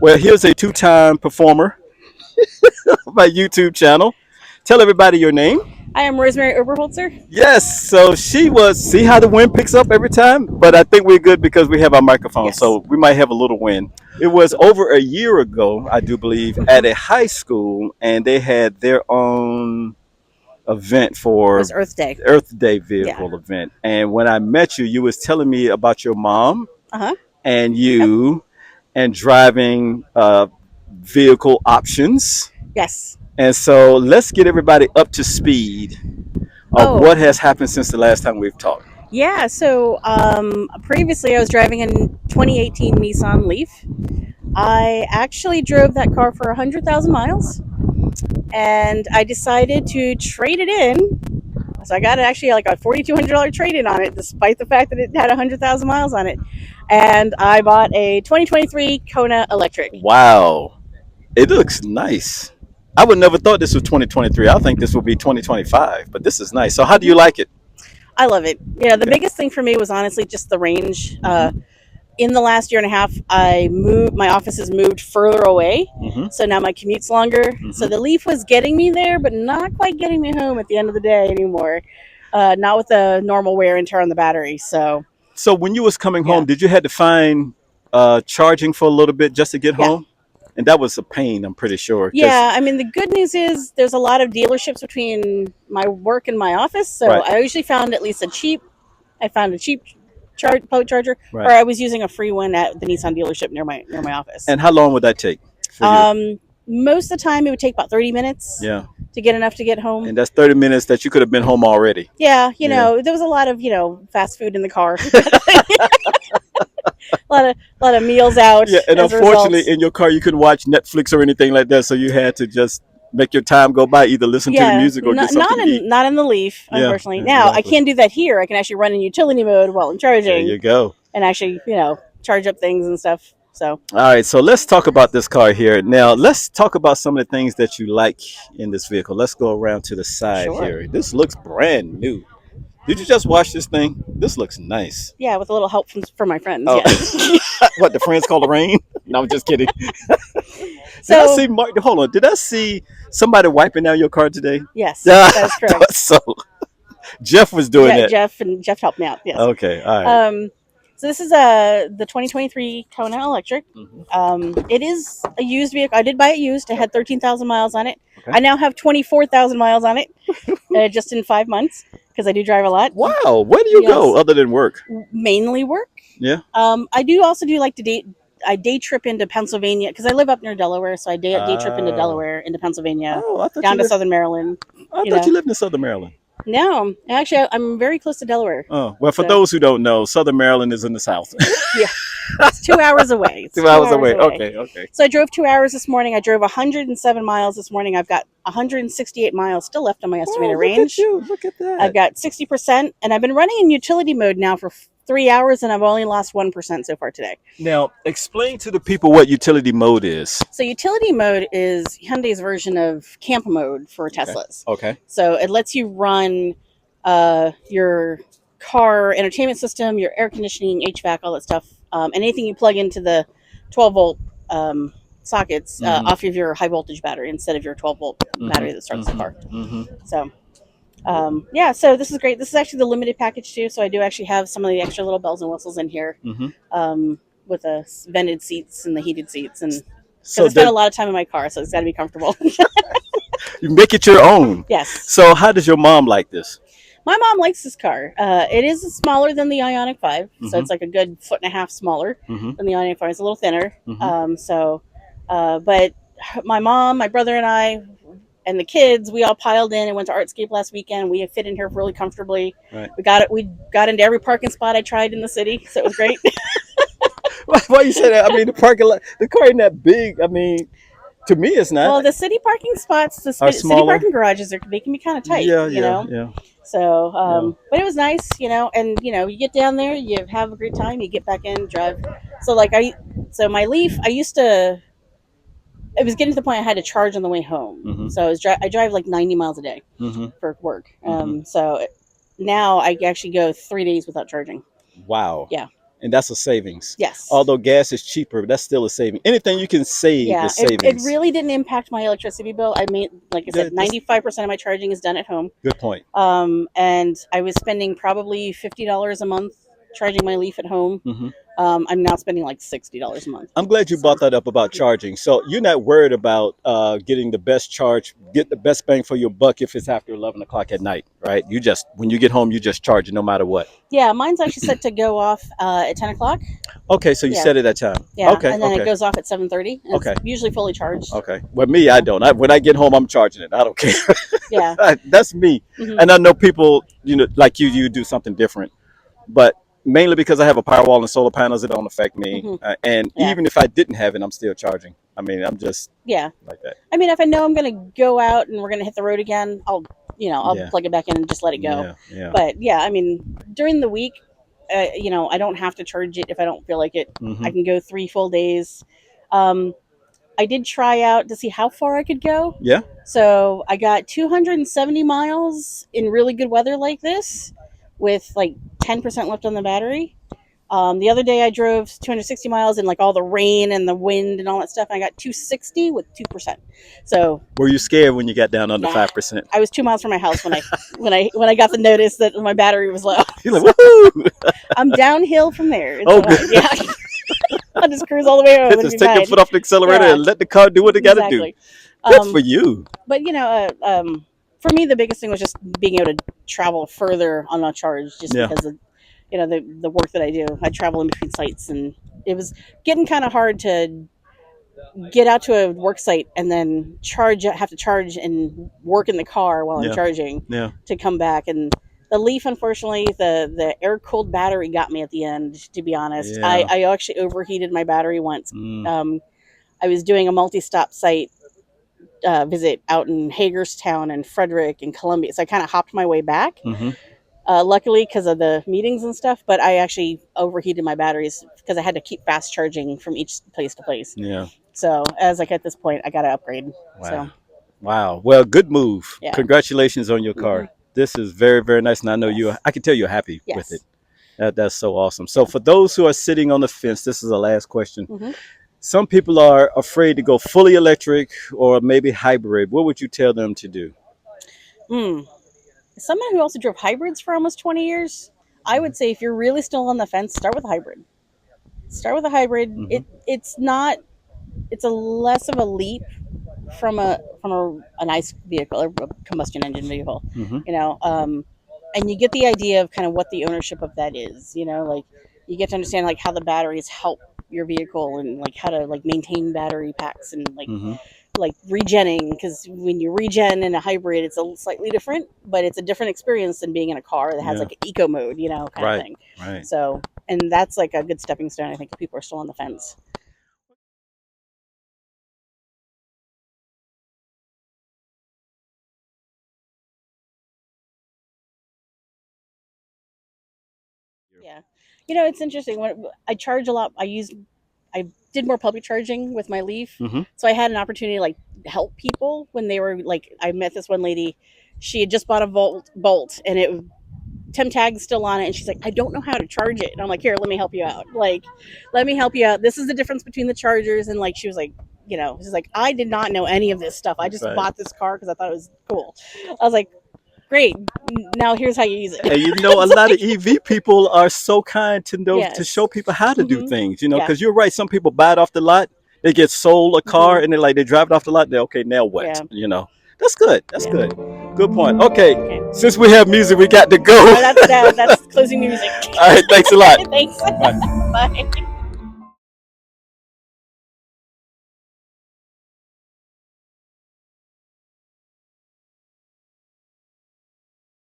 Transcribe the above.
Well, here's a two-time performer of my YouTube channel. Tell everybody your name. I am Rosemary Oberholzer. Yes, so she was. See how the wind picks up every time? But I think we're good because we have our microphone, Yes. so we might have a little wind. It was So, over a year ago, I do believe, at mhm. a high school, and they had their own event It for was Earth Day. Earth Day Yeah. vehicle event. And when I met you, you was telling me about your mom Uh huh. and Yep. you and driving vehicle options. Yes. And so let's get everybody up to speed of Oh, what has happened since the last time we've talked. yeah. So, previously I was driving a 2018 Nissan LEAF. I actually drove that car for 100,000 miles, and I decided to trade it in. So I got actually like a $4,200 trade in on it, despite the fact that it had 100,000 miles on it. And I bought a 2023 Kona electric. Wow, it looks nice. I would never thought this was 2023. I think this would be 2025, but this is nice. So how do you Hmm. like it? I love it. Yeah, the Okay. biggest thing for me was honestly just the range. Hmm. In the last year and a half, I moved. My office has moved further away, Hmm. so now my commute's longer. So Hmm. the Leaf was getting me there, but not quite getting me home at the end of the day anymore. Not with the normal wear and tear on the battery. So So when you was coming yeah, home, did you had to find charging for a little bit just to get yeah, home? And that was a pain, I'm pretty sure. Because yeah. I mean, the good news is there's a lot of dealerships between my work and my office, so right, I usually found at least a cheap. I found a cheap public charger, or right. I was using a free one at the Nissan dealership near my office. And how long would that take for you to? Um, Most of the time, it would take about 30 minutes Yeah, to get enough to get home. and that's 30 minutes that you could have been home already. Yeah, Yeah. there was a lot of fast food in the car, a lot of meals out Yeah, and as a result. unfortunately, in your car, you couldn't watch Netflix or anything like that, so you had to just make your time go by, either listen to the Yeah, music or get not something not to eat. in the Leaf, Yeah, unfortunately. Now I exactly. can do that here. I can actually run in utility mode while I'm There charging you go. and actually charge up things and stuff. So All right, so let's talk about this car here. Now, yes, let's talk about some of the things that you like in this vehicle. Let's go around to the side sure. here. This looks brand new. Did you just wash this thing? This looks nice. Yeah, with a little help from my friends. Oh, Yes. what, the friends call the rain? No, I'm just kidding. Did I So see Mark? Hold on. Did I see somebody wiping down your car today? yes, Yeah, that is I thought correct. so. Jeff was doing that. Jeff helped me out. Yes. Okay, all right. Um, so this is the 2023 Kona Electric. Mhm. It is a used vehicle. I did buy it used. It had 13,000 miles on it. Okay. I now have 24,000 miles on it, just in 5 months because I do drive a lot. Wow, where do you go Yes, other than work? mainly work. Yeah. I do also do like to date. I day trip into Pennsylvania because I live up near Delaware, so I day trip into Oh, Delaware, into Pennsylvania, oh, I thought you down to lived. Southern Maryland. I You thought know, you lived in Southern Maryland. no, actually, I'm very close to Delaware. Oh, well, for So those who don't know, Southern Maryland is in the south. yeah, it's 2 hours away. It's 2 hours 2 hours away. away. Okay, okay. So I drove 2 hours this morning. I drove 107 miles this morning. I've got 168 miles still left on my Oh, estimated look at range. you! Look at I've that. got 60%, and I've been running in utility mode now for 3 hours, and I've only lost 1% so far today. Now, explain to the people what utility mode is. So utility mode is Hyundai's version of camp mode for Okay. Teslas. Okay. So it lets you run your car entertainment system, your air conditioning, HVAC, all that stuff, anything you plug into the 12-volt sockets Mm-hmm. off of your high voltage battery instead of your 12-volt battery that starts the car. Mm-hmm. So yeah, so this is great. This is actually the limited package too. So I do actually have some of the extra little bells and whistles in here, Mm-hmm. with the vented seats and the heated seats, and because So I spend that a lot of time in my car, so it's got to be comfortable. you make it your own. Yes, So, how does your mom like this? my mom likes this car. It is smaller than the Ioniq 5, so Mm-hmm. it's like a good foot and a half smaller Mm-hmm. than the Ioniq 5. It's a little thinner. Mm-hmm. But my mom, my brother, and I, and the kids, we all piled in and went to Artscape last weekend. We fit in here really comfortably. Right. We got it. We got into every parking spot I tried in the city, so it was great. Why you say that? I mean, the parking lot, the car ain't that big. I mean, to me, it's Well, not. the city parking spots, the Are city smaller. parking garages, they can be kind of tight, Yeah, yeah, yeah, So, yeah. but it was nice, and you get down there, you have a great time, you get back in, drive. So like so my Leaf, I used to. It was getting to the point I had to charge on the way home. Mm-hmm. So I drive like 90 miles a day Mm-hmm. for work. Mm-hmm. So now I actually go 3 days without charging. Wow. Yeah. and that's a savings. Yes. Although gas is cheaper, that's still a saving. Anything you can save Yeah, is it savings. really didn't impact my electricity bill. I mean, like I said, Good, that's 95% of my charging is done at home. good point. And I was spending probably $50 a month charging my Leaf at home. Hmm. I'm now spending like $60 a month. I'm glad you So brought that up about charging. So you're not worried about getting the best charge, get the best bang for your buck if it's after 11 o'clock at night, right? You just, when you get home, you just charge it no matter what. yeah, mine's actually set to go off at 10 o'clock. Okay, so you Yeah, set it at time. yeah, Okay, and then it okay, goes off at 7:30, and okay, it's usually fully charged. okay. Well, me, I Yeah, don't. When I get home, I'm charging it. I don't care. yeah. That's me. Hmm. And I know people, like you do something different. But mainly because I have a power wall and solar panels, it don't affect me. Hmm. And Yeah, even if I didn't have it, I'm still charging. I mean, I'm just yeah. like that. I mean, if I know I'm gonna go out and we're gonna hit the road again, I'll Yeah, plug it back in and just let it go. yeah, yeah. But yeah, I mean, during the week, I don't have to charge it if I don't feel like it. Hmm. I can go 3 full days. Um, I did try out to see how far I could go. Yeah. So I got 270 miles in really good weather like this, with like 10% left on the battery. The other day I drove 260 miles in like all the rain and the wind and all that stuff. And I got 260 with 2%. So Were you scared when you got down under nah, 5%? I was 2 miles from my house when I got the notice that my battery was low. You're So like, woohoo! I'm downhill from there. It's Oh, all right. good. Yeah, I'll just cruise all the way home. It'll Just be take your fine. foot off the accelerator Yeah, and let the car do what it got to do. exactly. Good for Um, you. but for me, the biggest thing was just being able to travel further on a charge, just Yeah. because of the work that I do. I travel in between sites, and it was getting kind of hard to get out to a work site and then have to charge and work in the car while I'm Yeah. charging Yeah. to come back. And the Leaf, unfortunately, the air cooled battery got me at the end. To be honest, Yeah. I actually overheated my battery once. Mm. I was doing a multi-stop site visit out in Hagerstown and Frederick and Columbia, so I kind of hopped my way back. Hmm. Luckily, because of the meetings and stuff, but I actually overheated my batteries because I had to keep fast charging from each place to place. Yeah. So, as like at this point, I got to upgrade. Wow. So, Wow. Well, good move. yeah. Congratulations on your Hmm. car. This is very, very nice. And I know Yes. I can tell you're happy with it. Yes. That's so awesome. So, for those who are sitting on the fence, this is the last question. Hmm. Some people are afraid to go fully electric or maybe hybrid. What would you tell them to do? Mm. Someone who also drove hybrids for almost 20 years, I would say if you're really still on the fence, start with a hybrid. Start with a hybrid. Hmm. It's not. It's a less of a leap an ICE vehicle or a combustion engine vehicle, Hmm. you know. And you get the idea of kind of what the ownership of that is. Like you get to understand like how the batteries help your vehicle and like how to like maintain battery packs and Hmm. like regenning, because when you regen in a hybrid it's a slightly different, but it's a different experience than being in a car that has Yeah. like an eco mode, kind of Right. thing. Right. So, and that's like a good stepping stone, I think, if people are still on the fence. Yeah. It's interesting. When I charge a lot, I did more public charging with my Leaf. Hmm. So I had an opportunity to like help people when they were like, I met this one lady. She had just bought a Bolt and Tim Tag's still on it. And she's like, I don't know how to charge it. And I'm like, here, let me help you out. Like, let me help you out. This is the difference between the chargers. And like, she was like, she's like, I did not know any of this stuff. I just Right. bought this car because I thought it was cool. I was like, great. Now here's how you use it. And a lot of EV people are so kind to know to Yes. show people how to do Hmm. things, Yeah. because you're right. Some people buy it off the lot, they get sold a car, Hmm. and they drive it off the lot. They're okay. Now what? Yeah. That's good. That's Yeah. good. Good point. Okay, Okay. since we have music, we got to go. Oh, that's closing music. All right. Thanks a lot. Thanks. Bye. Bye.